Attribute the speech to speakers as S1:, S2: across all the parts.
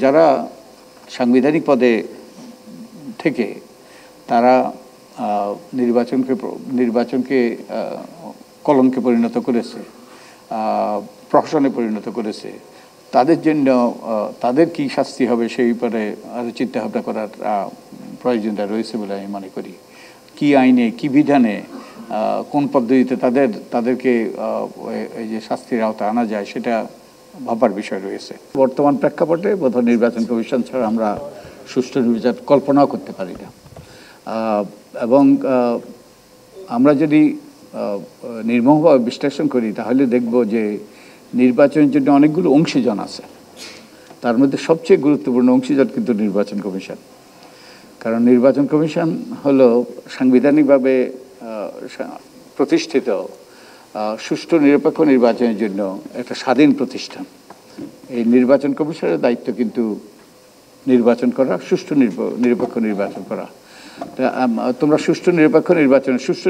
S1: যারা সাংবিধানিক পদে থেকে তারা নির্বাচনকে কলঙ্কে পরিণত করেছে, প্রহসনে পরিণত করেছে, তাদের জন্য তাদের কি শাস্তি হবে সেই ব্যাপারে আরও চিন্তাভাবনা করার প্রয়োজনীয়তা রয়েছে বলে আমি মনে করি। কি আইনে, কি বিধানে, কোন পদ্ধতিতে তাদেরকে এই যে শাস্তির আওতায় আনা যায় সেটা ভাবার বিষয় রয়েছে। বর্তমান প্রেক্ষাপটে বোধহয় নির্বাচন কমিশন ছাড়া আমরা সুষ্ঠু নির্বাচন কল্পনাও করতে পারি না। এবং আমরা যদি নির্মমভাবে বিশ্লেষণ করি তাহলে দেখব যে নির্বাচনের জন্য অনেকগুলো অংশীজন আছে, তার মধ্যে সবচেয়ে গুরুত্বপূর্ণ অংশীজন কিন্তু নির্বাচন কমিশন। কারণ নির্বাচন কমিশন হলো সাংবিধানিকভাবে প্রতিষ্ঠিত সুষ্ঠু নিরপেক্ষ নির্বাচনের জন্য একটা স্বাধীন প্রতিষ্ঠান। এই নির্বাচন কমিশনের দায়িত্ব কিন্তু নির্বাচন করা, সুষ্ঠু নিরপেক্ষ নির্বাচন করা। তোমরা সুষ্ঠু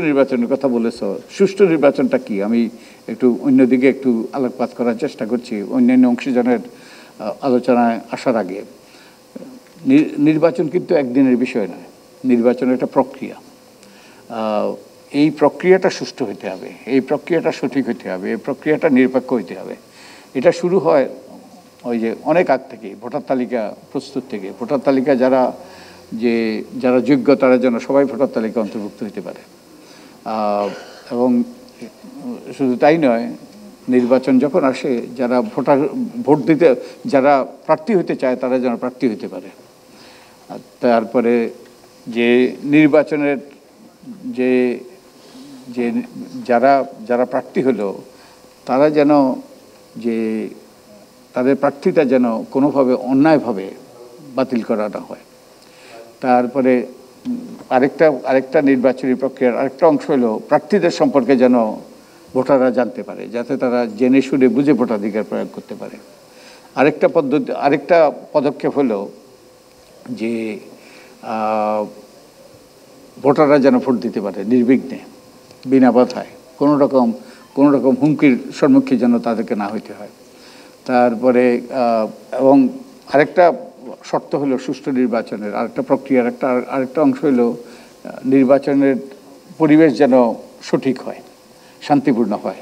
S1: নির্বাচনের কথা বলেছ। সুষ্ঠু নির্বাচনটা কি আমি একটু অন্যদিকে একটু আলোকপাত করার চেষ্টা করছি অন্যান্য অংশীজনের আলোচনায় আসার আগে। নির্বাচন কিন্তু একদিনের বিষয় নয়, নির্বাচন একটা প্রক্রিয়া। এই প্রক্রিয়াটা সুষ্ঠু হতে হবে, এই প্রক্রিয়াটা সঠিক হতে হবে, এই প্রক্রিয়াটা নিরপেক্ষ হতে হবে। এটা শুরু হয় ওই যে অনেক আগ থেকে, ভোটার তালিকা প্রস্তুত থেকে। ভোটার তালিকা যারা যোগ্য তারা যেন সবাই ভোটার তালিকা অন্তর্ভুক্ত হতে পারে। এবং শুধু তাই নয়, নির্বাচন যখন আসে ভোট দিতে যারা প্রার্থী হতে চায় তারা যেন প্রার্থী হতে পারে। তারপরে যে নির্বাচনের যে যারা প্রার্থী হলো তারা যেন তাদের প্রার্থীতা যেন কোনোভাবে অন্যায়ভাবে বাতিল করা না হয়। তারপরে আরেকটা নির্বাচনী প্রক্রিয়ার আরেকটা অংশ হলো প্রার্থীদের সম্পর্কে যেন ভোটাররা জানতে পারে, যাতে তারা জেনে শুনে বুঝে ভোটাধিকার প্রয়োগ করতে পারে। আরেকটা পদক্ষেপ হলো যে ভোটাররা যেন ভোট দিতে পারে নির্বিঘ্নে, বিনা বাধায়, কোনো রকম হুমকির সম্মুখীন যেন তাদেরকে না হইতে হয়। তারপরে এবং আরেকটা শর্ত হলো সুষ্ঠু নির্বাচনের আরেকটা প্রক্রিয়ার আরেকটা অংশ হলো নির্বাচনের পরিবেশ যেন সঠিক হয়, শান্তিপূর্ণ হয়।